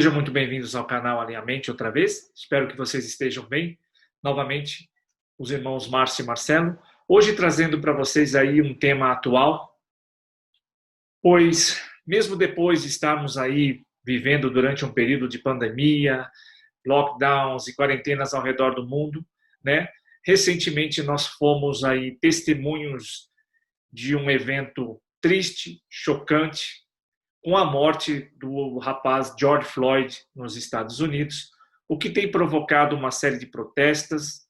Sejam muito bem-vindos ao canal Alinhamente outra vez. Espero que vocês estejam bem. Novamente, os irmãos Márcio e Marcelo. Hoje trazendo para vocês aí um tema atual, pois mesmo depois de estarmos aí vivendo durante um período de pandemia, lockdowns e quarentenas ao redor do mundo, né? Recentemente nós fomos aí testemunhos de um evento triste, chocante, com a morte do rapaz George Floyd nos Estados Unidos, o que tem provocado uma série de protestos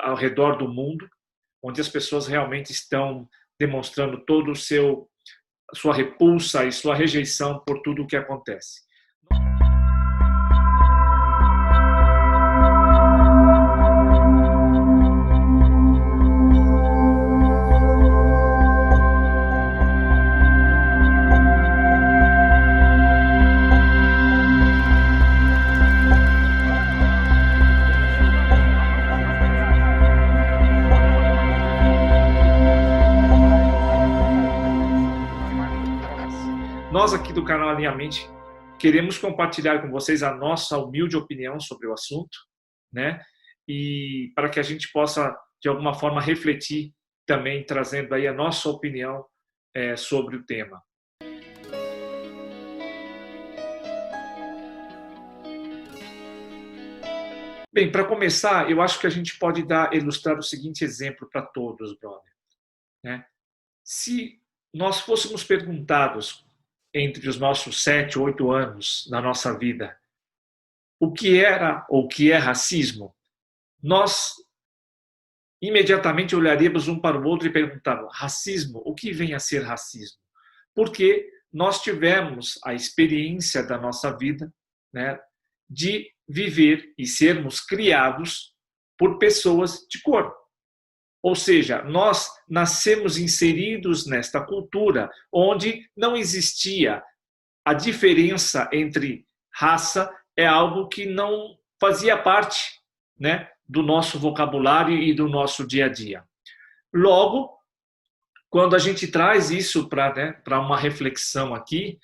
ao redor do mundo, onde as pessoas realmente estão demonstrando todo sua repulsa e sua rejeição por tudo o que acontece. Nós aqui do canal Alinhamente queremos compartilhar com vocês a nossa humilde opinião sobre o assunto, né? E para que a gente possa, de alguma forma, refletir também, trazendo aí a nossa opinião sobre o tema. Bem, para começar, eu acho que a gente pode ilustrar o seguinte exemplo para todos, brother, né? Se nós fôssemos perguntados entre os nossos 7, 8 anos da nossa vida, o que era ou o que é racismo, nós imediatamente olharíamos um para o outro e perguntaríamos: racismo? O que vem a ser racismo? Porque nós tivemos a experiência da nossa vida, né, de viver e sermos criados por pessoas de cor. Ou seja, nós nascemos inseridos nesta cultura onde não existia a diferença entre raça, é algo que não fazia parte, né, do nosso vocabulário e do nosso dia a dia. Logo, quando a gente traz isso para uma reflexão aqui,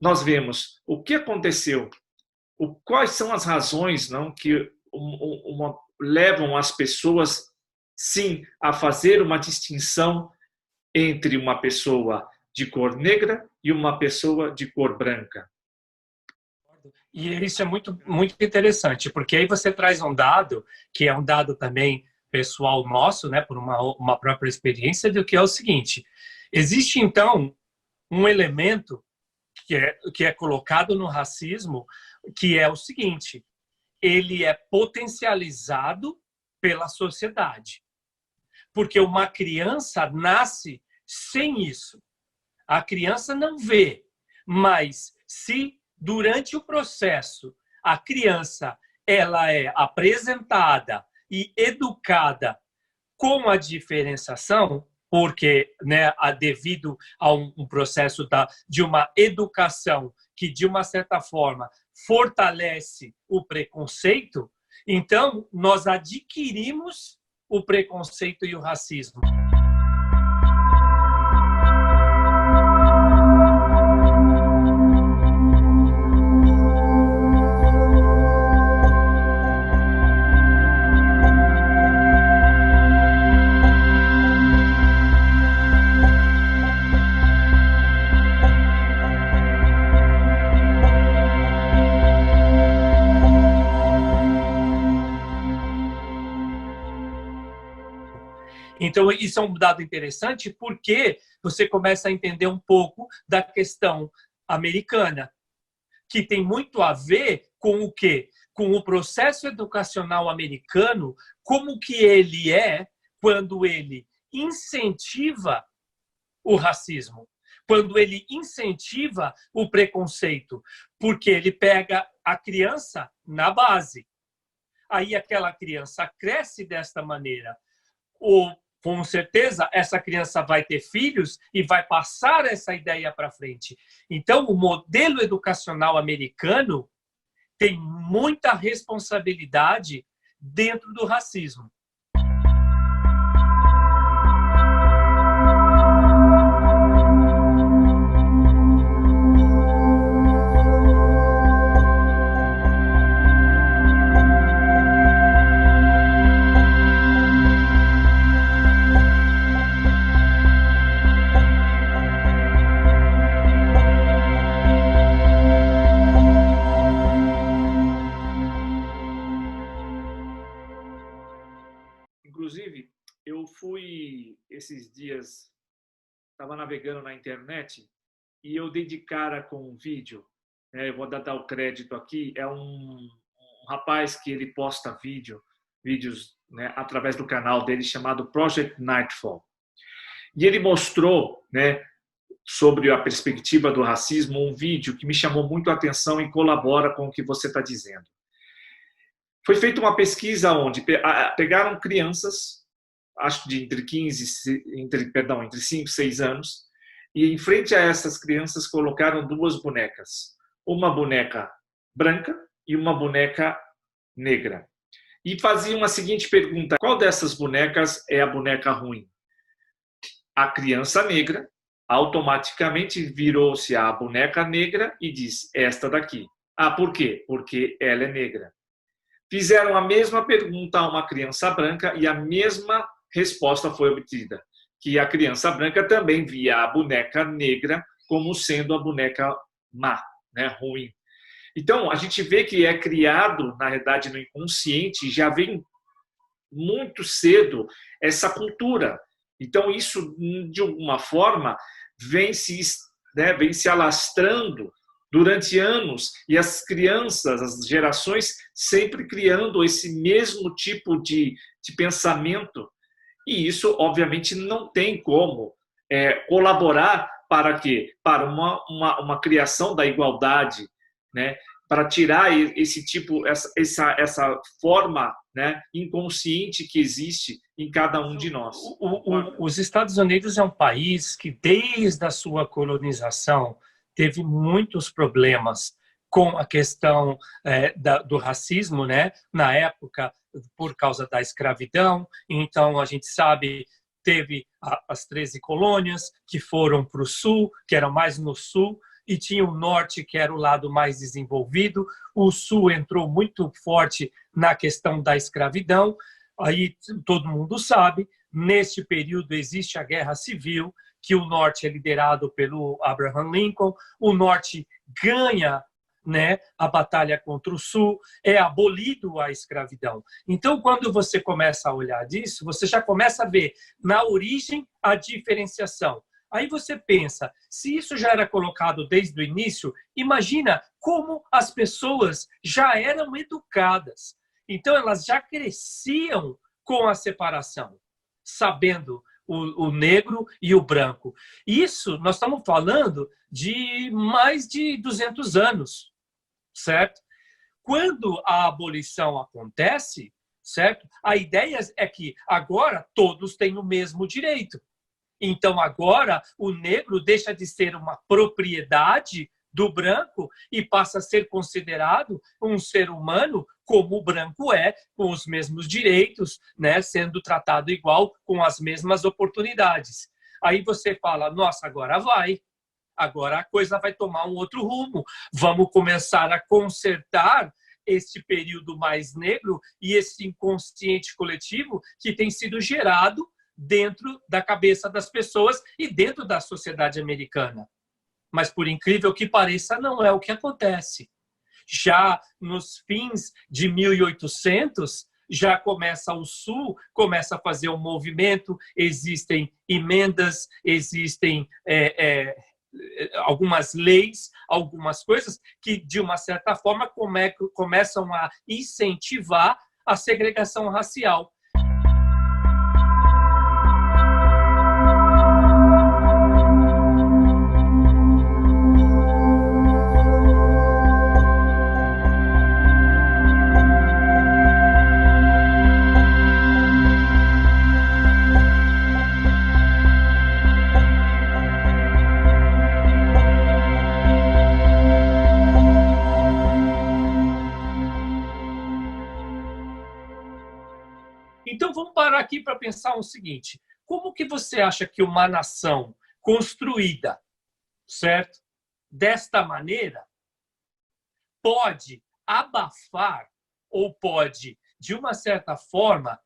nós vemos o que aconteceu, quais são as razões que levam as pessoas sim a fazer uma distinção entre uma pessoa de cor negra e uma pessoa de cor branca. E isso é muito, muito interessante, porque aí você traz um dado, que é um dado também pessoal nosso, né, por uma própria experiência, do que é o seguinte: existe então um elemento que é colocado no racismo, que é o seguinte: ele é potencializado pela sociedade. Porque uma criança nasce sem isso. A criança não vê, mas se durante o processo a criança ela é apresentada e educada com a diferenciação, porque, né, devido a um processo de uma educação que, de uma certa forma, fortalece o preconceito, então nós adquirimos o preconceito e o racismo. Então, isso é um dado interessante porque você começa a entender um pouco da questão americana, que tem muito a ver com o quê? Com o processo educacional americano, como que ele é quando ele incentiva o racismo, quando ele incentiva o preconceito, porque ele pega a criança na base. Aí aquela criança cresce desta maneira. Com certeza, essa criança vai ter filhos e vai passar essa ideia para frente. Então, o modelo educacional americano tem muita responsabilidade dentro do racismo. dias estava navegando na internet e eu dei de cara com um vídeo. Eu vou dar o crédito aqui. É um rapaz que ele posta vídeos, né, através do canal dele chamado Project Nightfall. E ele mostrou, né, sobre a perspectiva do racismo, um vídeo que me chamou muito a atenção e colabora com o que você está dizendo. Foi feita uma pesquisa onde pegaram crianças, acho de entre 5 e 6 anos, e em frente a essas crianças colocaram duas bonecas. Uma boneca branca e uma boneca negra. E faziam a seguinte pergunta: qual dessas bonecas é a boneca ruim? A criança negra automaticamente virou-se à boneca negra e disse: esta daqui. Ah, por quê? Porque ela é negra. Fizeram a mesma pergunta a uma criança branca e a mesma resposta foi obtida, que a criança branca também via a boneca negra como sendo a boneca má, né, ruim. Então, a gente vê que é criado, na verdade, no inconsciente, já vem muito cedo essa cultura. Então, isso, de alguma forma, vem se alastrando durante anos, e as crianças, as gerações, sempre criando esse mesmo tipo de pensamento. E isso, obviamente, não tem como colaborar para quê? Para uma criação da igualdade, né? Para tirar esse tipo, essa forma, né, inconsciente que existe em cada um de nós. Os Estados Unidos é um país que, desde a sua colonização, teve muitos problemas com a questão do racismo, né? Na época, por causa da escravidão. Então, a gente sabe, teve as 13 colônias que foram para o sul, que eram mais no sul, e tinha o norte, que era o lado mais desenvolvido. O sul entrou muito forte na questão da escravidão. Aí todo mundo sabe, neste período existe a Guerra Civil, que o norte é liderado pelo Abraham Lincoln. O norte ganha, né, a batalha contra o sul, é abolido a escravidão. Então, quando você começa a olhar disso, você já começa a ver na origem a diferenciação. Aí você pensa, se isso já era colocado desde o início, imagina como as pessoas já eram educadas. Então, elas já cresciam com a separação, sabendo o negro e o branco. Isso, nós estamos falando de mais de 200 anos, certo? Quando a abolição acontece, certo? A ideia é que agora todos têm o mesmo direito. Então, agora, o negro deixa de ser uma propriedade do branco e passa a ser considerado um ser humano como o branco é, com os mesmos direitos, né, sendo tratado igual, com as mesmas oportunidades. Aí você fala, nossa, agora a coisa vai tomar um outro rumo. Vamos começar a consertar esse período mais negro e esse inconsciente coletivo que tem sido gerado dentro da cabeça das pessoas e dentro da sociedade americana. Mas, por incrível que pareça, não é o que acontece. Já nos fins de 1800, já começa o Sul, começa a fazer um movimento, existem emendas, existem algumas leis, algumas coisas que, de uma certa forma, começam a incentivar a segregação racial. Então, vamos parar aqui para pensar o seguinte. Como que você acha que uma nação construída, certo, desta maneira, pode abafar ou pode, de uma certa forma,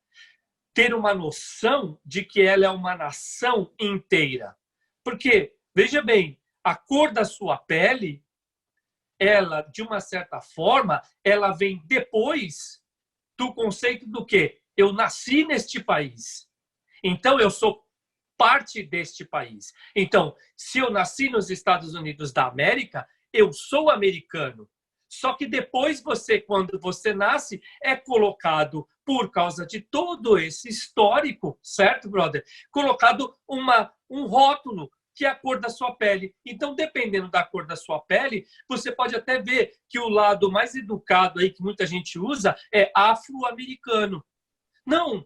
ter uma noção de que ela é uma nação inteira? Porque, veja bem, a cor da sua pele, ela, de uma certa forma, ela vem depois do conceito do quê? Eu nasci neste país. Então, eu sou parte deste país. Então, se eu nasci nos Estados Unidos da América, eu sou americano. Só que depois você, quando você nasce, é colocado, por causa de todo esse histórico, certo, brother? Colocado um rótulo, que é a cor da sua pele. Então, dependendo da cor da sua pele, você pode até ver que o lado mais educado aí, que muita gente usa, é afro-americano. Não,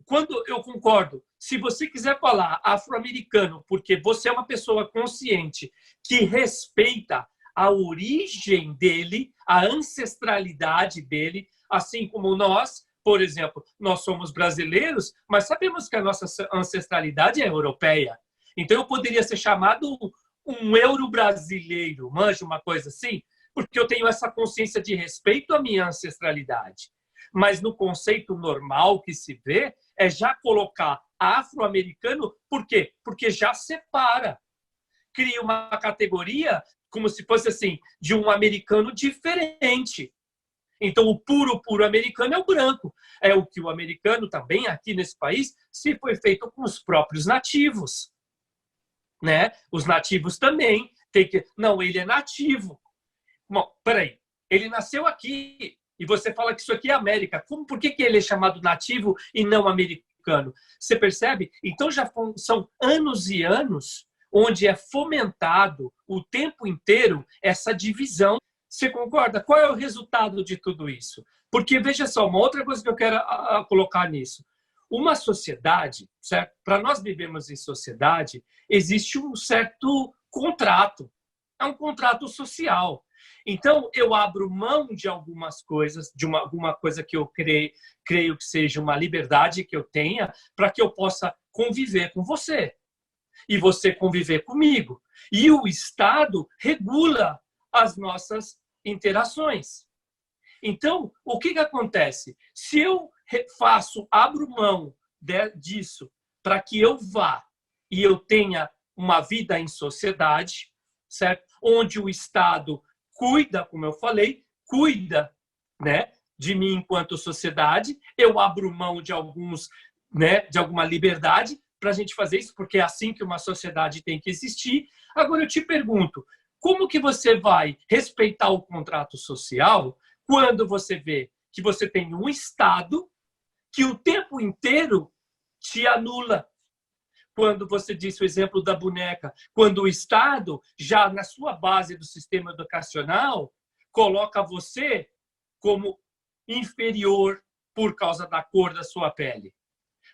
quando eu concordo, se você quiser falar afro-americano, porque você é uma pessoa consciente, que respeita a origem dele, a ancestralidade dele, assim como nós, por exemplo, nós somos brasileiros, mas sabemos que a nossa ancestralidade é europeia. Então, eu poderia ser chamado um euro-brasileiro, manja uma coisa assim, porque eu tenho essa consciência de respeito à minha ancestralidade. Mas no conceito normal que se vê, é já colocar afro-americano, por quê? Porque já separa. Cria uma categoria como se fosse assim, de um americano diferente. Então, o puro americano é o branco. É o que o americano também, aqui nesse país, se foi feito com os próprios nativos. Né? Os nativos também tem que... Não, ele é nativo. Bom, peraí. Ele nasceu aqui e você fala que isso aqui é América. Por que ele é chamado nativo e não americano? Você percebe? Então já são anos e anos onde é fomentado o tempo inteiro essa divisão. Você concorda? Qual é o resultado de tudo isso? Porque, veja só, uma outra coisa que eu quero colocar nisso. Uma sociedade, certo? Para nós vivermos em sociedade, existe um certo contrato. É um contrato social. Então, eu abro mão de algumas coisas, de alguma coisa que eu creio que seja uma liberdade que eu tenha, para que eu possa conviver com você. E você conviver comigo. E o Estado regula as nossas interações. Então, o que acontece? Se eu abro mão disso para que eu vá e eu tenha uma vida em sociedade, certo? Onde o Estado cuida, como eu falei, cuida, né, de mim enquanto sociedade, eu abro mão de de alguma liberdade para a gente fazer isso, porque é assim que uma sociedade tem que existir. Agora eu te pergunto, como que você vai respeitar o contrato social quando você vê que você tem um Estado que o tempo inteiro te anula? Quando você disse o exemplo da boneca, quando o Estado, já na sua base do sistema educacional, coloca você como inferior por causa da cor da sua pele.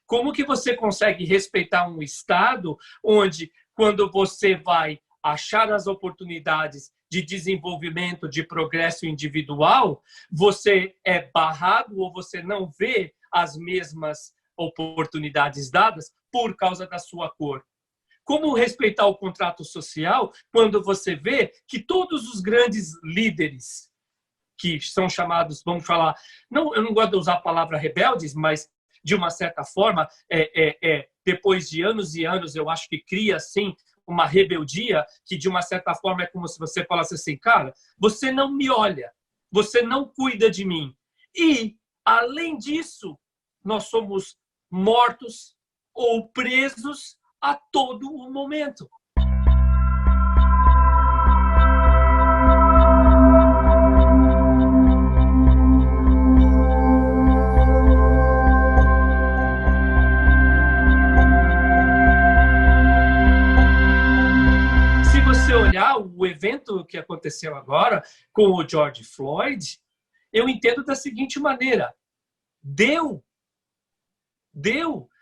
Como que você consegue respeitar um Estado onde, quando você vai achar as oportunidades de desenvolvimento, de progresso individual, você é barrado ou você não vê as mesmas oportunidades dadas por causa da sua cor? Como respeitar o contrato social quando você vê que todos os grandes líderes, que são chamados, vamos falar, não, eu não gosto de usar a palavra rebeldes, mas de uma certa forma, depois de anos e anos, eu acho que cria, assim, uma rebeldia que, de uma certa forma, é como se você falasse assim, cara, você não me olha, você não cuida de mim. E, além disso, nós somos mortos ou presos a todo o momento. Se você olhar o evento que aconteceu agora com o George Floyd, eu entendo da seguinte maneira: deu.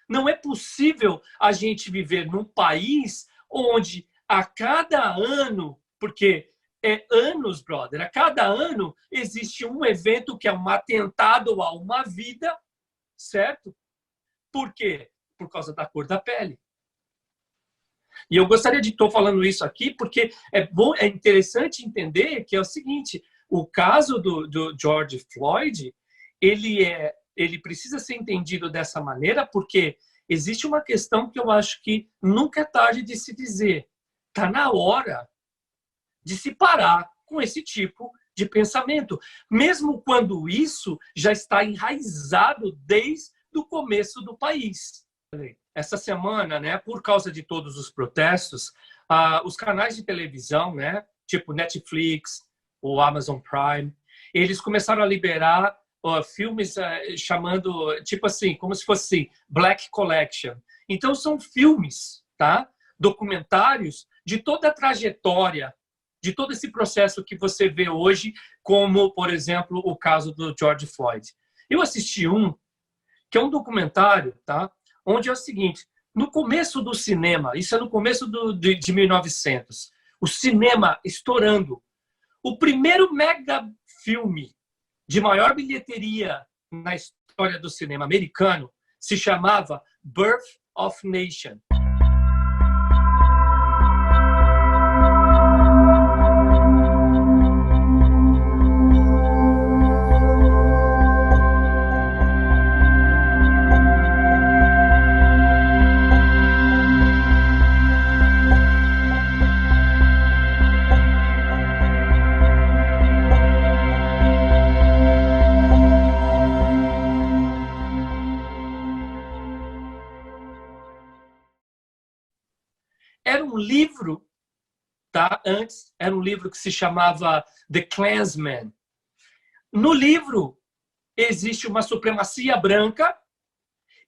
Não é possível a gente viver num país onde a cada ano, porque é anos, brother, a cada ano existe um evento que é um atentado a uma vida, certo? Por quê? Por causa da cor da pele. E eu gostaria de estar falando isso aqui porque é interessante entender que é o seguinte: o caso do George Floyd, ele precisa ser entendido dessa maneira porque existe uma questão que eu acho que nunca é tarde de se dizer. Está na hora de se parar com esse tipo de pensamento, mesmo quando isso já está enraizado desde o começo do país. essa semana, né, por causa de todos os protestos, os canais de televisão, né, tipo Netflix, o Amazon Prime, eles começaram a liberar filmes chamando, tipo assim, como se fosse Black Collection. Então, são filmes, tá? Documentários de toda a trajetória, de todo esse processo que você vê hoje, como, por exemplo, o caso do George Floyd. Eu assisti que é um documentário, tá? Onde é o seguinte, no começo do cinema, isso é no começo de 1900, o cinema estourando. O primeiro mega filme de maior bilheteria na história do cinema americano se chamava Birth of Nation. Era um livro, tá? Antes era um livro que se chamava The Klansman. No livro existe uma supremacia branca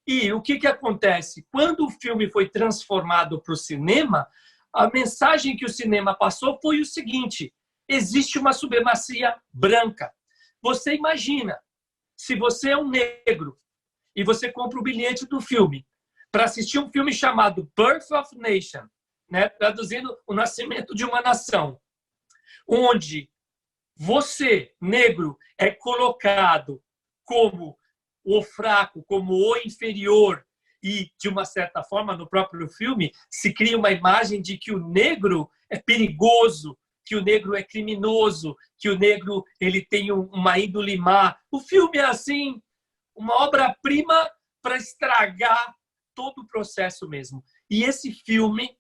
e o que acontece? Quando o filme foi transformado para o cinema, a mensagem que o cinema passou foi o seguinte: existe uma supremacia branca. Você imagina, se você é um negro e você compra o bilhete do filme para assistir um filme chamado Birth of Nation, né? Traduzindo o nascimento de uma nação, onde você, negro, é colocado como o fraco, como o inferior, e, de uma certa forma, no próprio filme, se cria uma imagem de que o negro é perigoso, que o negro é criminoso, que o negro ele tem uma índole má. O filme é, assim, uma obra-prima para estragar todo o processo mesmo. E esse filme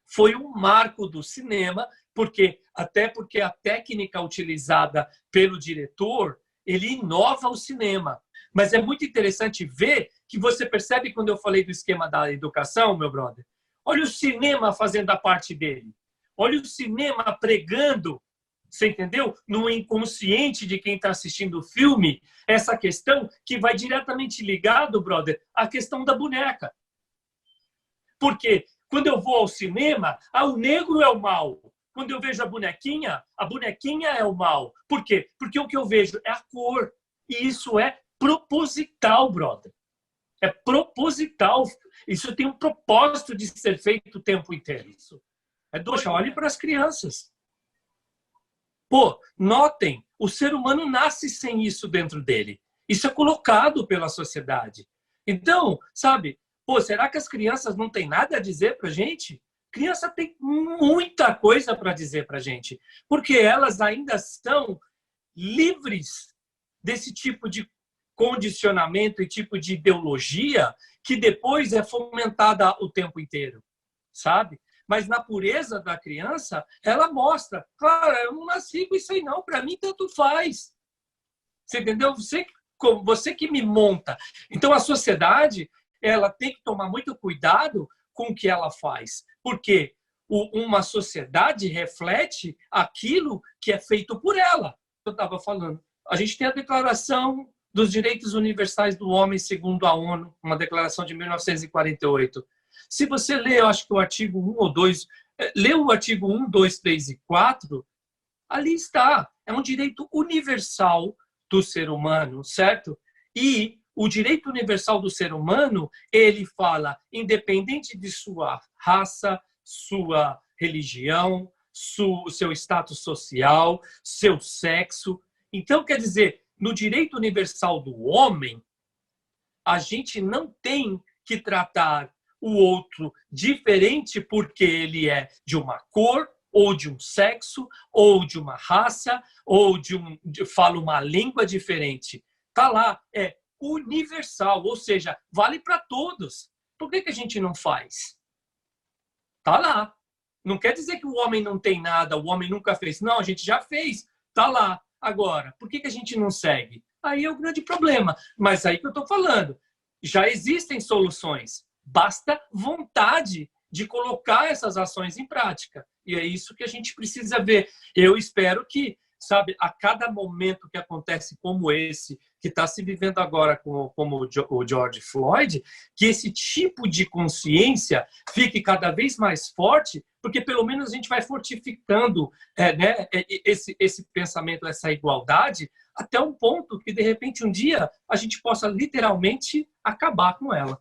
foi um marco do cinema, até porque a técnica utilizada pelo diretor, ele inova o cinema. Mas é muito interessante ver que você percebe quando eu falei do esquema da educação, meu brother. Olha o cinema fazendo a parte dele. Olha o cinema pregando, você entendeu? No inconsciente de quem está assistindo o filme, essa questão que vai diretamente ligado, brother, à questão da boneca. Porque quando eu vou ao cinema, o negro é o mal. Quando eu vejo a bonequinha é o mal. Por quê? Porque o que eu vejo é a cor. E isso é proposital, brother. É proposital. Isso tem um propósito de ser feito o tempo inteiro. Isso é doxa. Olhe para as crianças. Pô, notem, o ser humano nasce sem isso dentro dele. Isso é colocado pela sociedade. Então, sabe, pô, será que as crianças não têm nada a dizer para a gente? Criança tem muita coisa para dizer para a gente, porque elas ainda são livres desse tipo de condicionamento e tipo de ideologia que depois é fomentada o tempo inteiro, sabe? Mas na pureza da criança, ela mostra, claro, eu não nasci com isso aí não, para mim tanto faz. Você entendeu? Você que me monta. Então a sociedade, ela tem que tomar muito cuidado com o que ela faz, porque uma sociedade reflete aquilo que é feito por ela. Eu estava falando, a gente tem a Declaração dos Direitos Universais do Homem, segundo a ONU, uma declaração de 1948. Se você lê, eu acho que o artigo 1 ou 2, lê o artigo 1, 2, 3 e 4, ali está. É um direito universal do ser humano, certo? E o direito universal do ser humano, ele fala, independente de sua raça, sua religião, seu status social, seu sexo. Então, quer dizer, no direito universal do homem, a gente não tem que tratar o outro diferente porque ele é de uma cor, ou de um sexo, ou de uma raça, ou fala uma língua diferente. Está lá, é universal, ou seja, vale para todos. Por que a gente não faz? Está lá. Não quer dizer que o homem não tem nada, o homem nunca fez. Não, a gente já fez. Está lá. Agora, por que a gente não segue? Aí é o grande problema. Mas aí que eu estou falando. Já existem soluções. basta vontade de colocar essas ações em prática. E é isso que a gente precisa ver. Eu espero que, sabe, a cada momento que acontece como esse, que está se vivendo agora como o George Floyd, que esse tipo de consciência fique cada vez mais forte, porque pelo menos a gente vai fortificando né, esse pensamento, essa igualdade, até um ponto que, de repente, um dia a gente possa literalmente acabar com ela.